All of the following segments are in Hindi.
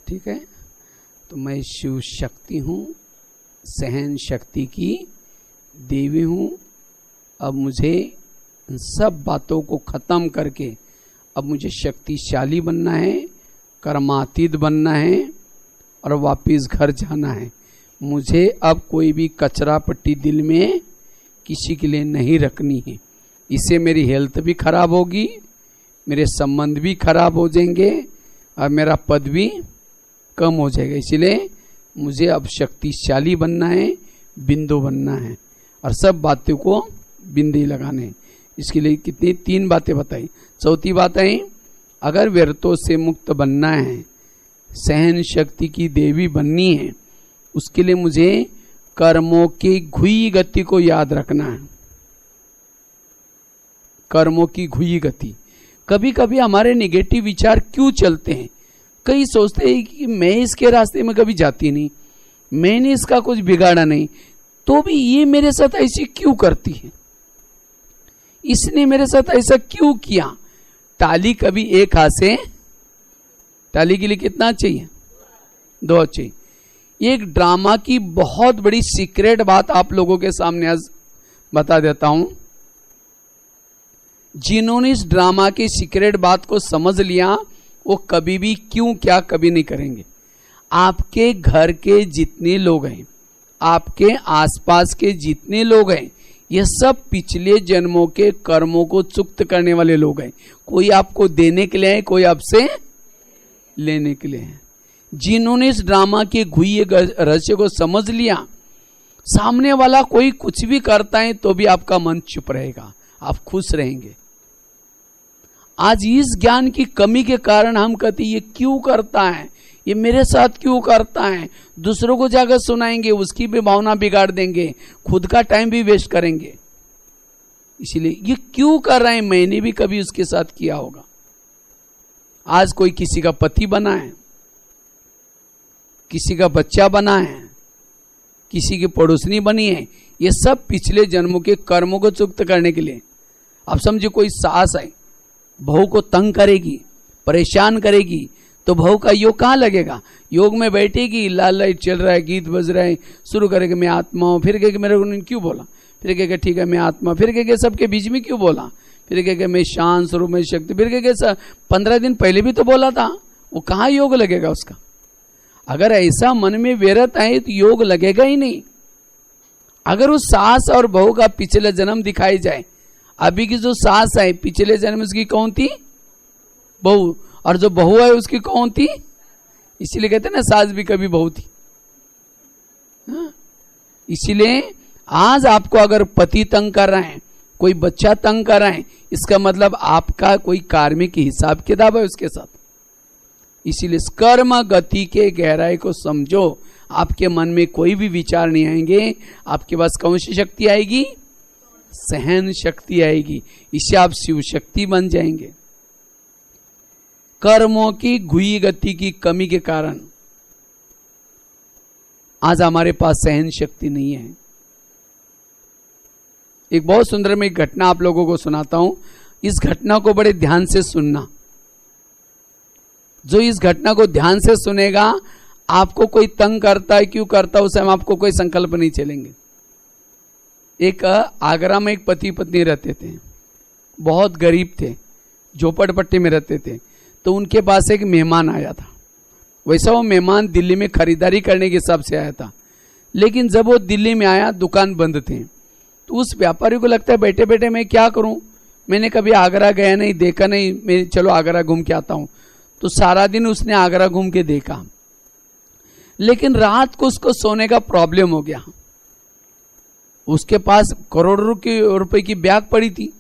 ठीक है। तो मैं शिव शक्ति हूँ, सहन शक्ति की देवी हूँ। अब मुझे इन सब बातों को खत्म करके अब मुझे शक्तिशाली बनना है, कर्मातीत बनना है और वापिस घर जाना है। मुझे अब कोई भी कचरा पट्टी दिल में किसी के लिए नहीं रखनी है। इससे मेरी हेल्थ भी खराब होगी, मेरे संबंध भी खराब हो जाएंगे और मेरा पद भी कम हो जाएगा। इसलिए मुझे अब शक्तिशाली बनना है, बिंदु बनना है और सब बातों को बिंदी लगाने। इसके लिए कितनी 3 बातें बताई। चौथी बात है, अगर व्यर्थों से मुक्त बनना है, सहन शक्ति की देवी बननी है, उसके लिए मुझे कर्मों की घुई गति को याद रखना है। कर्मों की घुई गति। कभी कभी हमारे निगेटिव विचार क्यों चलते हैं? कई सोचते हैं कि मैं इसके रास्ते में कभी जाती नहीं, मैंने इसका कुछ बिगाड़ा नहीं, तो भी ये मेरे साथ ऐसी क्यों करती है, इसने मेरे साथ ऐसा क्यों किया। ताली कभी एक हाथ से, ताली के लिए कितना चाहिए? 2 चाहिए। एक ड्रामा की बहुत बड़ी सीक्रेट बात आप लोगों के सामने आज बता देता हूं। जिन्होंने इस ड्रामा की सीक्रेट बात को समझ लिया वो कभी भी क्यों क्या कभी नहीं करेंगे। आपके घर के जितने लोग हैं, आपके आसपास के जितने लोग हैं, ये सब पिछले जन्मों के कर्मों को चुक्त करने वाले लोग हैं। कोई आपको देने के लिए है, कोई आपसे लेने के लिए है। जिन्होंने इस ड्रामा के घुइये रहस्य को समझ लिया, सामने वाला कोई कुछ भी करता है तो भी आपका मन चुप रहेगा, आप खुश रहेंगे। आज इस ज्ञान की कमी के कारण हम कहते ये क्यों करता है, ये मेरे साथ क्यों करता है, दूसरों को जाकर सुनाएंगे, उसकी भी भावना बिगाड़ देंगे, खुद का टाइम भी वेस्ट करेंगे। इसलिए ये क्यों कर रहे हैं, मैंने भी कभी उसके साथ किया होगा। आज कोई किसी का पति बना है, किसी का बच्चा बना है, किसी की पड़ोसनी बनी है, ये सब पिछले जन्मों के कर्मों को चुक्त करने के लिए। अब समझो कोई सास है, बहू को तंग करेगी, परेशान करेगी, तो बहू का योग कहाँ लगेगा? योग में बैठेगी, लाल लाइट चल रहा है, गीत बज रहा है, शुरू करेगा मैं आत्मा हूं, फिर कहेगा मेरे को क्यों बोला, फिर कहेगा ठीक है मैं आत्मा, फिर कहेगा सबके बीच में क्यों बोला, फिर कहेगा मैं शांत स्वरूप में शक्ति, फिर कहेगा 15 दिन पहले भी तो बोला था। वो कहाँ योग लगेगा उसका? अगर ऐसा मन में व्यर्थ है तो योग लगेगा ही नहीं। अगर उस सास और बहू का पिछले जन्म दिखाई जाए, अभी की जो सास है पिछले जन्म उसकी कौन थी? बहू, और जो बहू है उसकी कौन थी? इसीलिए कहते हैं ना सास भी कभी बहू थी। इसीलिए आज आपको अगर पति तंग कर रहे हैं, कोई बच्चा तंग कर रहा है, इसका मतलब आपका कोई कार्मिक हिसाब किताब है उसके साथ। इसीलिए कर्म गति के गहराई को समझो। आपके मन में कोई भी विचार नहीं आएंगे, आपके पास कौन सी शक्ति आएगी? सहन शक्ति आएगी। इससे आप शिव शक्ति बन जाएंगे। कर्मों की घुई गति की कमी के कारण आज हमारे पास सहन शक्ति नहीं है। एक बहुत सुंदर मैं एक घटना आप लोगों को सुनाता हूं। इस घटना को बड़े ध्यान से सुनना। जो इस घटना को ध्यान से सुनेगा, आपको कोई तंग करता है क्यों करता है उसे हम आपको कोई संकल्प नहीं चलेंगे। एक आगरा में एक पति पत्नी रहते थे, बहुत गरीब थे, झोपड़पट्टी में रहते थे। तो उनके पास एक मेहमान आया था। वैसा वो मेहमान दिल्ली में खरीदारी करने के हिसाब से आया था, लेकिन जब वो दिल्ली में आया दुकान बंद थे। तो उस व्यापारी को लगता है बैठे बैठे मैं क्या करूं, मैंने कभी आगरा गया नहीं, देखा नहीं, मैं चलो आगरा घूम के आता हूं। तो सारा दिन उसने आगरा घूम के देखा, लेकिन रात को उसको सोने का प्रॉब्लम हो गया। उसके पास करोड़ों रुपए की बैग पड़ी थी।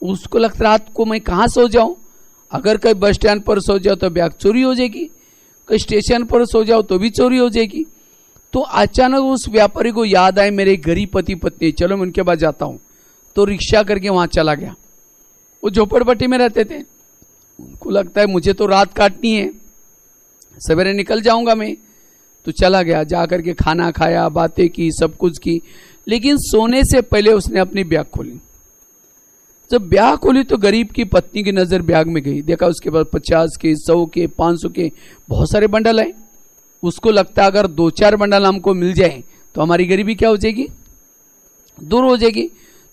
उसको लगता रात को मैं कहाँ सो जाऊं, अगर कहीं बस स्टैंड पर सो जाओ तो बैग चोरी हो जाएगी, कहीं स्टेशन पर सो जाओ तो भी चोरी हो जाएगी। तो अचानक उस व्यापारी को याद आए मेरे गरीब पति पत्नी, चलो मैं उनके पास जाता हूं। तो रिक्शा करके वहां चला गया। वो झोपड़पट्टी में रहते थे। उनको लगता है मुझे तो रात काटनी है, सवेरे निकल जाऊंगा मैं। तो चला गया, जाकर के खाना खाया, बातें की, सब कुछ की, लेकिन सोने से पहले उसने अपनी बैग खोली। जब ब्याग खोली तो गरीब की पत्नी की नजर ब्याग में गई। देखा उसके पास 50 के, 100 के, 500 के बहुत सारे बंडल हैं। उसको लगता है अगर 2-4 बंडल हमको मिल जाए तो हमारी गरीबी क्या हो जाएगी, दूर हो जाएगी।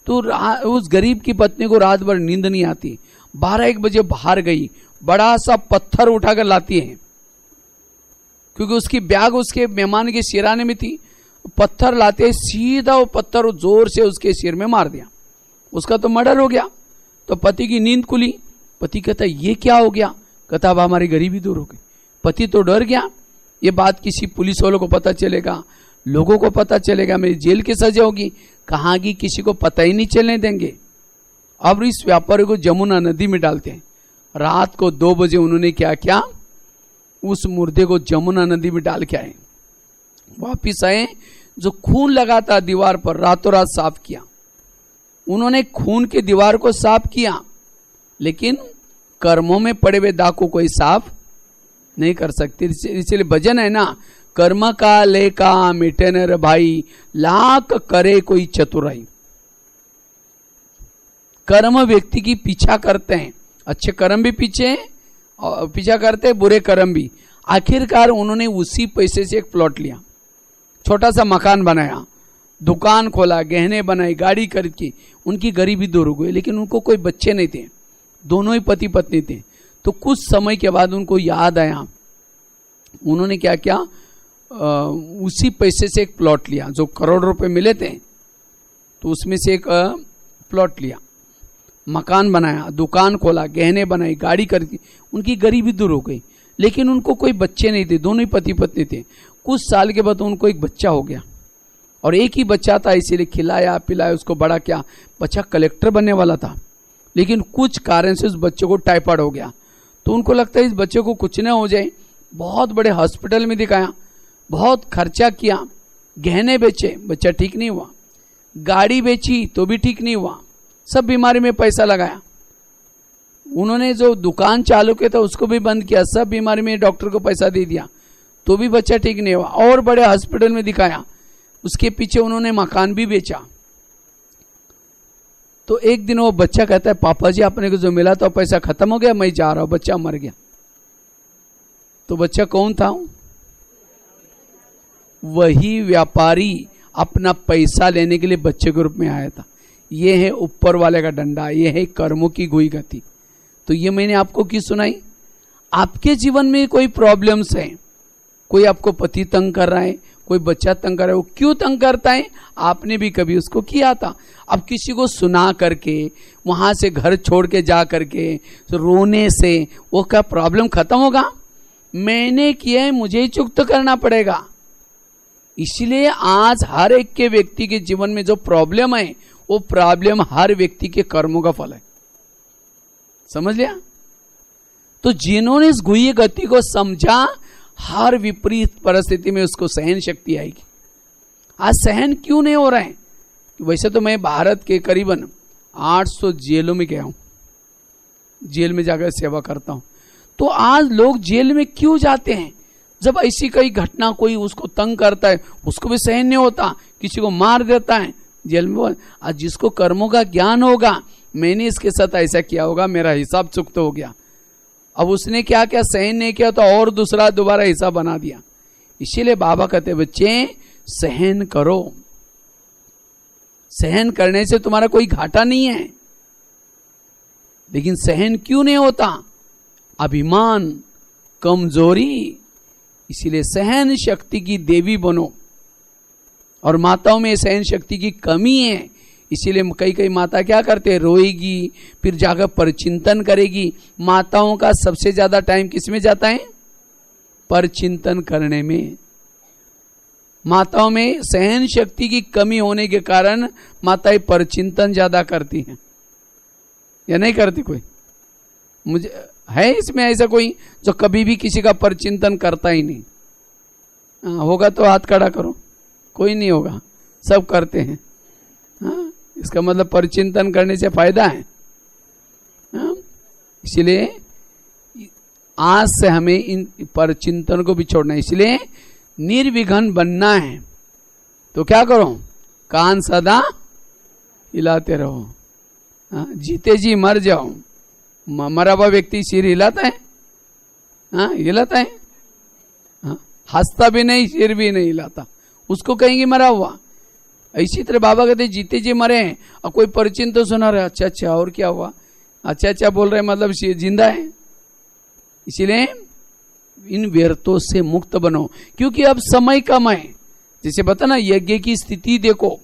तो उस गरीब की पत्नी को रात भर नींद नहीं आती, 12-1 बजे बाहर गई, बड़ा सा पत्थर उठाकर लाती है, क्योंकि उसकी बैग उसके मेहमान के सिराने में थी। पत्थर लाते सीधा वो पत्थर जोर से उसके सिर में मार दिया, उसका तो मर्डर हो गया। तो पति की नींद खुली, पति कहता ये क्या हो गया, कहता अब हमारी गरीबी दूर हो गई। पति तो डर गया, ये बात किसी पुलिस वालों को पता चलेगा, लोगों को पता चलेगा, मेरी जेल की सजा होगी, कहाँ की किसी को पता ही नहीं चलने देंगे। अब इस व्यापारी को जमुना नदी में डालते हैं। रात को 2 बजे उन्होंने क्या किया, उस मुर्दे को जमुना नदी में डाल के आए, वापिस आए, जो खून लगा था दीवार पर रातों रात साफ किया। उन्होंने खून के दीवार को साफ किया, लेकिन कर्मों में पड़े हुए दाग को कोई साफ नहीं कर सकते। इसलिए भजन है ना, कर्म का लेका मिटे न रे भाई, लाख करे कोई चतुराई। कर्म व्यक्ति की पीछा करते हैं, अच्छे कर्म भी पीछा करते हैं, बुरे कर्म भी। आखिरकार उन्होंने उसी पैसे से एक प्लॉट लिया, छोटा सा मकान बनाया, दुकान खोला, गहने बनाई, गाड़ी खरीद की, उनकी गरीबी दूर हो गई। लेकिन उनको कोई बच्चे नहीं थे, दोनों ही पति पत्नी थे। तो कुछ समय के बाद उनको याद आया, उन्होंने क्या किया, उसी पैसे से एक प्लॉट लिया, जो करोड़ रुपए मिले थे, तो उसमें से एक प्लॉट लिया, मकान बनाया, दुकान खोला, गहने बनाई, गाड़ी खरीदी, उनकी गरीबी दूर हो गई। लेकिन उनको कोई बच्चे नहीं थे, दोनों ही पति पत्नी थे। कुछ साल के बाद उनको एक बच्चा हो गया, और एक ही बच्चा था, इसीलिए खिलाया पिलाया उसको बड़ा किया। बच्चा कलेक्टर बनने वाला था, लेकिन कुछ कारण से उस बच्चे को टाइफाइड हो गया। तो उनको लगता है इस बच्चे को कुछ न हो जाए, बहुत बड़े हॉस्पिटल में दिखाया, बहुत खर्चा किया, गहने बेचे, बच्चा ठीक नहीं हुआ, गाड़ी बेची तो भी ठीक नहीं हुआ, सब बीमारी में पैसा लगाया। उन्होंने जो दुकान चालू किया था उसको भी बंद किया, सब बीमारी में डॉक्टर को पैसा दे दिया, तो भी बच्चा ठीक नहीं हुआ, और बड़े हॉस्पिटल में दिखाया, उसके पीछे उन्होंने मकान भी बेचा। तो एक दिन वो बच्चा कहता है, पापा जी आपने को जो मिला था पैसा खत्म हो गया, मैं जा रहा हूं, बच्चा मर गया। तो बच्चा कौन था, वही व्यापारी अपना पैसा लेने के लिए बच्चे के रूप में आया था। ये है ऊपर वाले का डंडा, ये है कर्मों की गुई गति। तो ये मैंने आपको क्यों सुनाई, आपके जीवन में कोई प्रॉब्लम्स है, कोई आपको पति तंग कर रहा है, कोई बच्चा तंग कर रहा है, वो क्यों तंग करता है, आपने भी कभी उसको किया था। अब किसी को सुना करके, वहां से घर छोड़ के जा करके रोने से वो क्या प्रॉब्लम खत्म होगा, मैंने किया है मुझे ही चुकता करना पड़ेगा। इसलिए आज हर एक के व्यक्ति के जीवन में जो प्रॉब्लम है, वो प्रॉब्लम हर व्यक्ति के कर्मों का फल है, समझ लिया। तो जिन्होंने इस गुह्य गति को समझा, हर विपरीत परिस्थिति में उसको सहन शक्ति आएगी। आज सहन क्यों नहीं हो रहा है, वैसे तो मैं भारत के करीबन 800 जेलों में गया हूं, जेल में जाकर सेवा करता हूं। तो आज लोग जेल में क्यों जाते हैं, जब ऐसी कोई घटना कोई उसको तंग करता है, उसको भी सहन नहीं होता, किसी को मार देता है जेल में। आज जिसको कर्मों का ज्ञान होगा, मैंने इसके साथ ऐसा किया होगा, मेरा हिसाब चुकता हो गया, अब उसने क्या क्या सहन नहीं किया तो और दूसरा दोबारा हिसाब बना दिया। इसीलिए बाबा कहते बच्चे सहन करो, सहन करने से तुम्हारा कोई घाटा नहीं है। लेकिन सहन क्यों नहीं होता, अभिमान, कमजोरी। इसीलिए सहन शक्ति की देवी बनो, और माताओं में सहन शक्ति की कमी है। इसीलिए कई माता क्या करते हैं, रोएगी, फिर जाकर परचिंतन करेगी। माताओं का सबसे ज्यादा टाइम किस में जाता है, परचिंतन करने में। माताओं में सहन शक्ति की कमी होने के कारण माताएं परचिंतन ज्यादा करती हैं, या नहीं करती कोई? मुझे है इसमें ऐसा कोई जो कभी भी किसी का परचिंतन करता ही नहीं? होगा तो हाथ खड़ा करो, कोई नहीं होगा, सब करते हैं। हाँ, इसका मतलब परचिंतन करने से फायदा है। हाँ? इसलिए आज से हमें इन परचिंतन को भी छोड़ना है। इसलिए निर्विघ्न बनना है तो क्या करो, कान सदा हिलाते रहो। हाँ? जीते जी मर जाओ, मरा हुआ व्यक्ति सिर हिलाता है, हाँ हिलाता है। हाँ? हंसता भी नहीं, सिर भी नहीं हिलाता, उसको कहेंगे मरा हुआ। इसी तरह बाबा कहते जीते जी मरे हैं, और कोई परिचिन तो सुना रहे, अच्छा अच्छा और क्या हुआ, अच्छा अच्छा बोल रहे मतलब जिंदा है। इसीलिए इन व्यर्थों से मुक्त बनो, क्योंकि अब समय कम है। जैसे बता ना, यज्ञ की स्थिति देखो,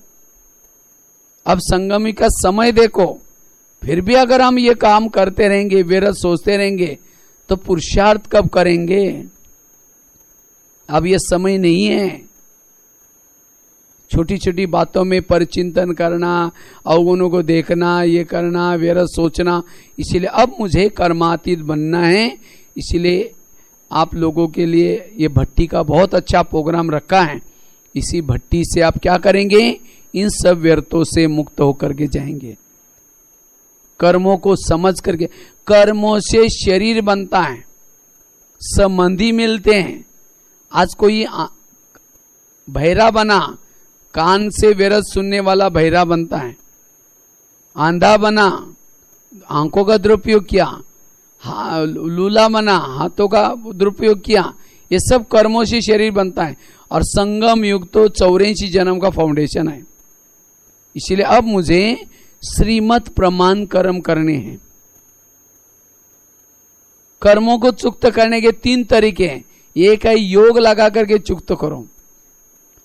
अब संगमी का समय देखो, फिर भी अगर हम ये काम करते रहेंगे, व्यर्थ सोचते रहेंगे, तो पुरुषार्थ कब करेंगे? अब ये समय नहीं है। छोटी छोटी बातों में परिचिंतन करना, अवगुणों को देखना, ये करना, व्यर्थ सोचना। इसीलिए अब मुझे कर्मातीत बनना है। इसीलिए आप लोगों के लिए ये भट्टी का बहुत अच्छा प्रोग्राम रखा है। इसी भट्टी से आप क्या करेंगे? इन सब व्यर्थों से मुक्त होकर के जाएंगे। कर्मों को समझ करके, कर्मों से शरीर बनता है, संबंधी मिलते हैं। आज कोई बहरा बना, कान से व्यर्थ सुनने वाला बहरा बनता है। आंधा बना, आंखों का दुरुपयोग किया। लूला बना, हाथों का दुरुपयोग किया। ये सब कर्मों से शरीर बनता है। और संगम युग तो 84 जन्म का फाउंडेशन है। इसीलिए अब मुझे श्रीमत प्रमाण कर्म करने हैं। कर्मों को चुक्त करने के 3 तरीके हैं। एक है योग लगा करके चुक्त करो।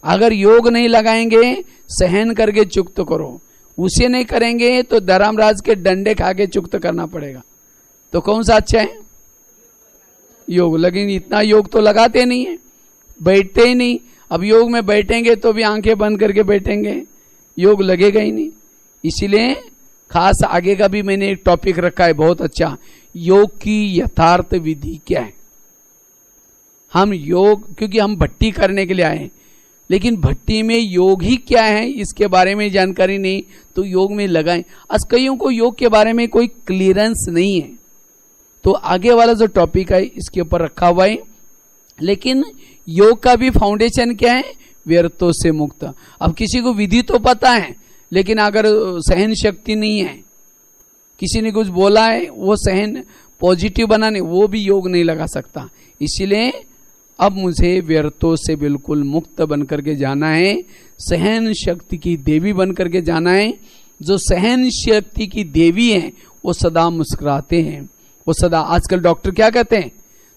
अगर योग नहीं लगाएंगे, सहन करके चुक्त करो। उसे नहीं करेंगे तो धर्मराज के डंडे खा के चुक्त करना पड़ेगा। तो कौन सा अच्छा है? योग। लेकिन इतना योग तो लगाते नहीं है, बैठते ही नहीं। अब योग में बैठेंगे तो भी आंखें बंद करके बैठेंगे, योग लगेगा ही नहीं। इसीलिए खास आगे का भी मैंने एक टॉपिक रखा है बहुत अच्छा, योग की यथार्थ विधि क्या है। हम योग, क्योंकि हम भट्टी करने के लिए आए, लेकिन भट्टी में योग ही क्या है इसके बारे में जानकारी नहीं, तो योग में लगाएं। आज कईयों को योग के बारे में कोई क्लियरेंस नहीं है, तो आगे वाला जो टॉपिक है इसके ऊपर रखा हुआ है। लेकिन योग का भी फाउंडेशन क्या है? व्यर्थों से मुक्त। अब किसी को विधि तो पता है, लेकिन अगर सहन शक्ति नहीं है, किसी ने कुछ बोला है वो सहन पॉजिटिव बनाने, वो भी योग नहीं लगा सकता। इसीलिए अब मुझे व्यर्थों से बिल्कुल मुक्त बन करके जाना है, सहन शक्ति की देवी बन करके जाना है। जो सहन शक्ति की देवी हैं वो सदा मुस्कुराते हैं, वो सदा, आजकल डॉक्टर क्या कहते हैं?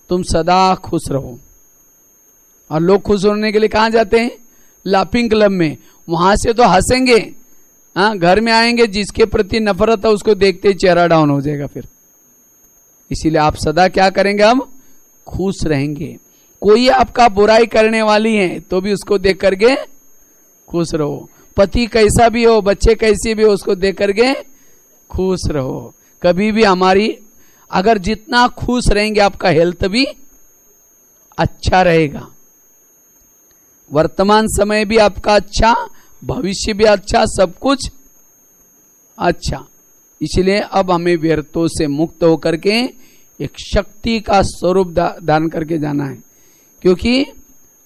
तुम सदा खुश रहो। और लोग खुश होने के लिए कहाँ जाते हैं? लाफिंग क्लब में। वहां से तो हंसेंगे, हाँ, घर में आएंगे जिसके प्रति नफरत है उसको देखते ही चेहरा डाउन हो जाएगा फिर। इसीलिए आप सदा क्या करेंगे? अब खुश रहेंगे। कोई आपका बुराई करने वाली है तो भी उसको देख करके खुश रहो। पति कैसा भी हो, बच्चे कैसे भी हो, उसको देख करके खुश रहो। कभी भी हमारी, अगर जितना खुश रहेंगे आपका हेल्थ भी अच्छा रहेगा, वर्तमान समय भी आपका अच्छा, भविष्य भी अच्छा, सब कुछ अच्छा। इसलिए अब हमें व्यर्थों से मुक्त होकर के एक शक्ति का स्वरूप धारण करके जाना है। क्योंकि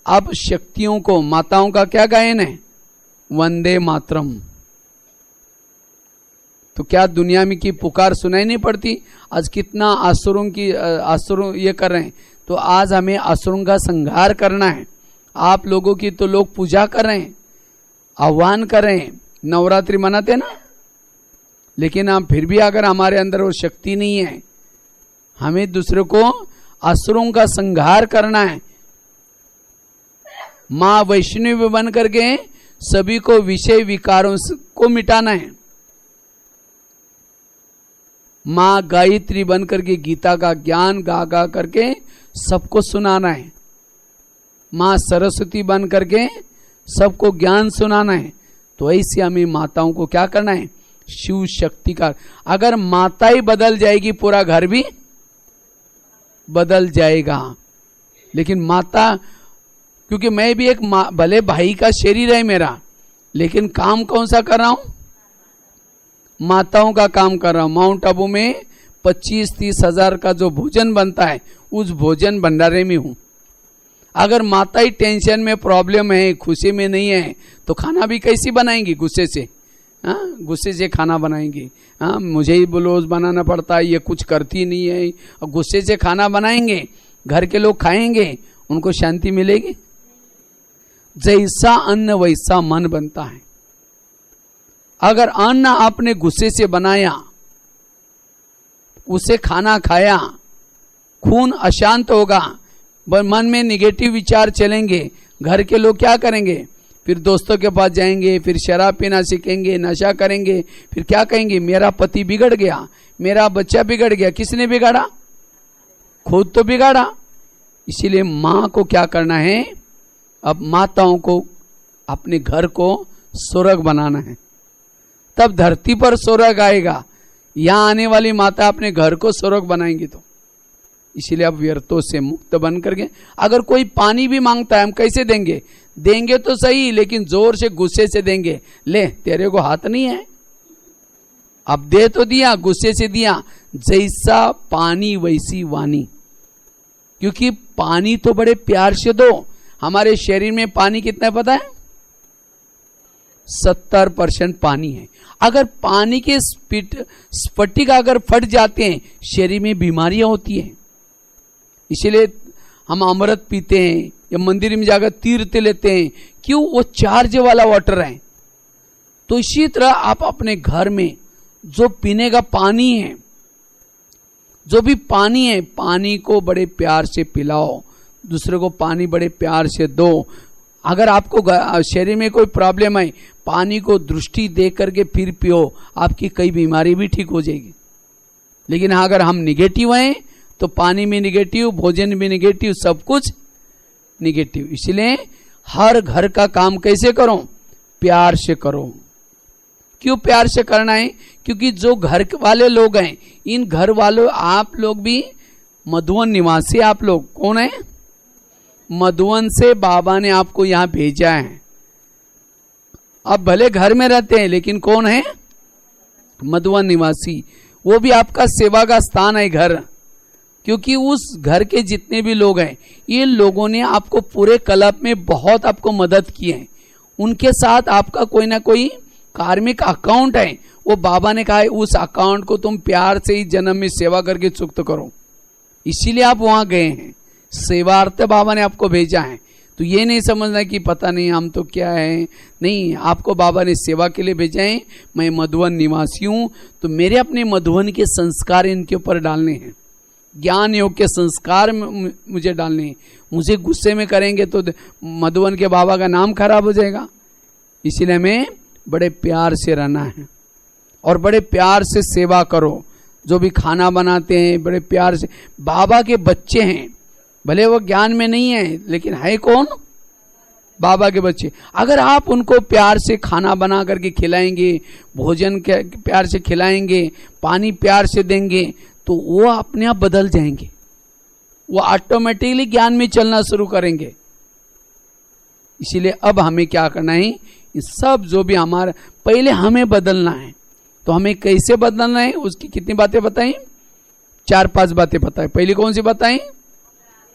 अब शक्तियों को, माताओं का क्या गायन है? वंदे मातरम। तो क्या दुनिया में की पुकार सुनाई नहीं पड़ती? आज कितना असुरों ये कर रहे हैं। तो आज हमें असुरों का संहार करना है। आप लोगों की तो लोग पूजा कर रहे हैं, आह्वान कर रहे हैं, नवरात्रि मनाते ना, लेकिन हम फिर भी अगर हमारे अंदर वो शक्ति नहीं है, हमें दूसरे को असुरों का संहार करना है। मां वैष्णवी बन करके सभी को विषय विकारों को मिटाना है। मां गायत्री बन करके गीता का ज्ञान गा गा करके सबको सुनाना है। मां सरस्वती बन करके सबको ज्ञान सुनाना है। तो ऐसे हमें माताओं को क्या करना है? शिव शक्ति का। अगर माता ही बदल जाएगी पूरा घर भी बदल जाएगा। लेकिन माता, क्योंकि मैं भी एक भले भाई का शरीर है मेरा, लेकिन काम कौन सा कर रहा हूं? माताओं का काम कर रहा हूं। माउंट आबू में 25-30 हजार का जो भोजन बनता है उस भोजन भंडारे में हूं। अगर माता ही टेंशन में, प्रॉब्लम है, खुशी में नहीं है, तो खाना भी कैसी बनाएंगी? गुस्से से। हाँ, गुस्से से खाना बनाएंगी। हाँ, मुझे ही रोज बनाना पड़ता है, ये कुछ करती नहीं है, और गुस्से से खाना बनाएंगे, घर के लोग खाएंगे, उनको शांति मिलेगी? जैसा अन्न वैसा मन बनता है। अगर अन्न आपने गुस्से से बनाया, उसे खाना खाया, खून अशांत होगा, मन में निगेटिव विचार चलेंगे, घर के लोग क्या करेंगे? फिर दोस्तों के पास जाएंगे, फिर शराब पीना सीखेंगे, नशा करेंगे, फिर क्या कहेंगे? मेरा पति बिगड़ गया, मेरा बच्चा बिगड़ गया। किसने बिगाड़ा? खुद तो बिगाड़ा। इसीलिए माँ को क्या करना है? अब माताओं को अपने घर को स्वर्ग बनाना है, तब धरती पर स्वर्ग आएगा। यहां आने वाली माता अपने घर को स्वर्ग बनाएंगी। तो इसीलिए अब व्यर्थों से मुक्त बन करके, अगर कोई पानी भी मांगता है, हम कैसे देंगे? देंगे तो सही, लेकिन जोर से गुस्से से देंगे। ले, तेरे को हाथ नहीं है, अब दे तो दिया, गुस्से से दिया। जैसा पानी वैसी वाणी, क्योंकि पानी तो बड़े प्यार से दो। हमारे शरीर में पानी कितना है पता है? 70% पानी है। अगर पानी के स्फटिक अगर फट जाते हैं, शरीर में बीमारियां होती हैं। इसीलिए हम अमृत पीते हैं या मंदिर में जाकर तीर्थ लेते हैं, क्यों? वो चार्ज वाला वाटर है। तो इसी तरह आप अपने घर में जो पीने का पानी है, जो भी पानी है, पानी को बड़े प्यार से पिलाओ, दूसरे को पानी बड़े प्यार से दो। अगर आपको शरीर में कोई प्रॉब्लम है, पानी को दृष्टि दे करके फिर पियो, आपकी कई बीमारी भी ठीक हो जाएगी। लेकिन अगर हम निगेटिव हैं तो पानी में निगेटिव, भोजन में निगेटिव, सब कुछ निगेटिव। इसलिए हर घर का काम कैसे करो? प्यार से करो। क्यों प्यार से करना है? क्योंकि जो घर वाले लोग हैं, इन घर वालों, आप लोग भी मधुवन निवासी, आप लोग कौन है? मधुवन से बाबा ने आपको यहां भेजा है। आप भले घर में रहते हैं, लेकिन कौन है? मधुवन निवासी। वो भी आपका सेवा का स्थान है घर, क्योंकि उस घर के जितने भी लोग हैं, ये लोगों ने आपको पूरे कल्प में बहुत आपको मदद की है। उनके साथ आपका कोई ना कोई कार्मिक अकाउंट है। वो बाबा ने कहा है, उस अकाउंट को तुम प्यार से ही जन्म में सेवा करके चुक्त करो। इसीलिए आप वहां गए हैं, सेवार्थ बाबा ने आपको भेजा है। तो ये नहीं समझना कि पता नहीं हम तो क्या है, नहीं, आपको बाबा ने सेवा के लिए भेजा है। मैं मधुवन निवासी हूं, तो मेरे अपने मधुवन के संस्कार इनके ऊपर डालने हैं, ज्ञान योग के संस्कार मुझे डालने हैं। मुझे गुस्से में करेंगे तो मधुवन के बाबा का नाम खराब हो जाएगा। इसीलिए हमें बड़े प्यार से रहना है और बड़े प्यार से सेवा करो। जो भी खाना बनाते हैं, बड़े प्यार से। बाबा के बच्चे हैं, भले वो ज्ञान में नहीं है, लेकिन है कौन? बाबा के बच्चे। अगर आप उनको प्यार से खाना बना करके खिलाएंगे, भोजन के प्यार से खिलाएंगे, पानी प्यार से देंगे, तो वो अपने आप बदल जाएंगे। वो ऑटोमेटिकली ज्ञान में चलना शुरू करेंगे। इसीलिए अब हमें क्या करना है? ये सब जो भी हमारा, पहले हमें बदलना है। तो हमें कैसे बदलना है, उसकी कितनी बातें बताई? 4-5 बातें बताएं। पहली कौन सी बताई?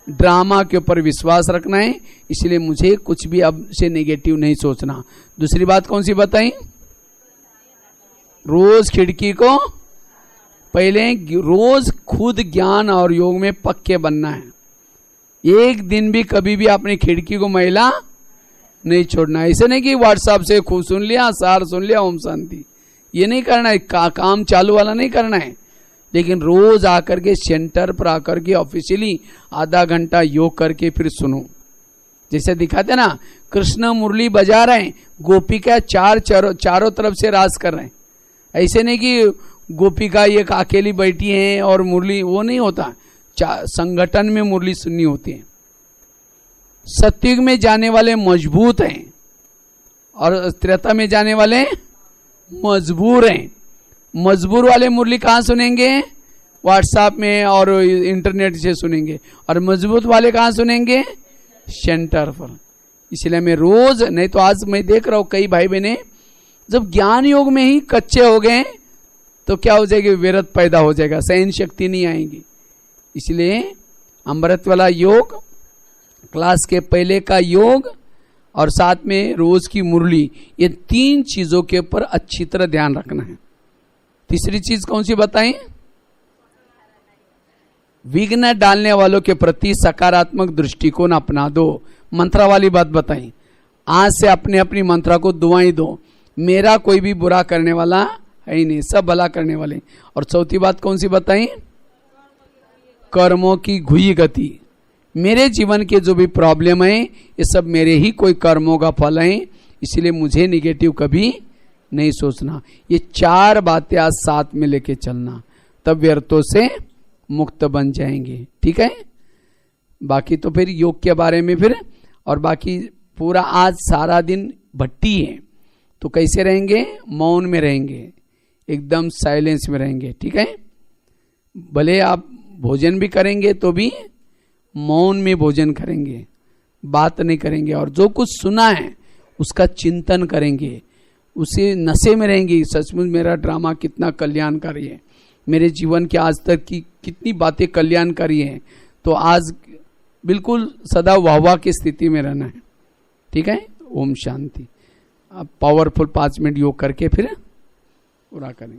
ड्रामा के ऊपर विश्वास रखना है, इसलिए मुझे कुछ भी अब से नेगेटिव नहीं सोचना। दूसरी बात कौन सी बताई? रोज खिड़की को, पहले रोज खुद ज्ञान और योग में पक्के बनना है। एक दिन भी कभी भी अपनी खिड़की को मैला नहीं छोड़ना। ऐसे नहीं कि व्हाट्सएप से खूब सुन लिया, सार सुन लिया, ओम शांति, ये नहीं करना है। काम चालू वाला नहीं करना है। लेकिन रोज आकर के सेंटर पर आकर के ऑफिशियली आधा घंटा योग करके फिर सुनो। जैसे दिखाते ना, कृष्ण मुरली बजा रहे हैं, गोपिका चारों तरफ से रास कर रहे हैं। ऐसे नहीं कि गोपिका ये अकेली बैठी हैं और मुरली, वो नहीं होता। संगठन में मुरली सुननी होती है। सत्युग में जाने वाले मजबूत हैं और त्रेता में जाने वाले मजबूर हैं। मजबूर वाले मुरली कहाँ सुनेंगे? व्हाट्सएप में और इंटरनेट से सुनेंगे। और मजबूत वाले कहाँ सुनेंगे? सेंटर पर। इसलिए मैं रोज, नहीं तो आज मैं देख रहा हूँ कई भाई बहने जब ज्ञान योग में ही कच्चे हो गए तो क्या हो जाएगी? विरत पैदा हो जाएगा, सहन शक्ति नहीं आएगी। इसलिए अमृत वाला योग, क्लास के पहले का योग और साथ में रोज की मुरली, ये 3 चीजों के ऊपर अच्छी तरह ध्यान रखना है। तीसरी चीज कौन सी बताएं? विघ्न डालने वालों के प्रति सकारात्मक दृष्टिकोण अपना दो। मंत्रा वाली बात बताई, आज से अपने अपनी मंत्रा को दुआई दो, मेरा कोई भी बुरा करने वाला है ही नहीं, सब भला करने वाले। और चौथी बात कौन सी बताई? कर्मों की घुई गति। मेरे जीवन के जो भी प्रॉब्लम है ये सब मेरे ही कोई कर्मों का फल है, इसलिए मुझे निगेटिव कभी नहीं सोचना। ये 4 बातें आज साथ में लेके चलना, तब व्यर्थों से मुक्त बन जाएंगे। ठीक है, बाकी तो फिर योग के बारे में फिर, और बाकी पूरा आज सारा दिन भट्टी है तो कैसे रहेंगे? मौन में रहेंगे, एकदम साइलेंस में रहेंगे। ठीक है, भले आप भोजन भी करेंगे तो भी मौन में भोजन करेंगे, बात नहीं करेंगे, और जो कुछ सुना है उसका चिंतन करेंगे, उसे नशे में रहेंगे। सचमुच मेरा ड्रामा कितना कल्याणकारी है, मेरे जीवन के आज तक की कितनी बातें कल्याणकारी हैं, तो आज बिल्कुल सदा वाहवाह की स्थिति में रहना है। ठीक है, ओम शांति। अब पावरफुल 5 मिनट योग करके फिर पूरा करेंगे।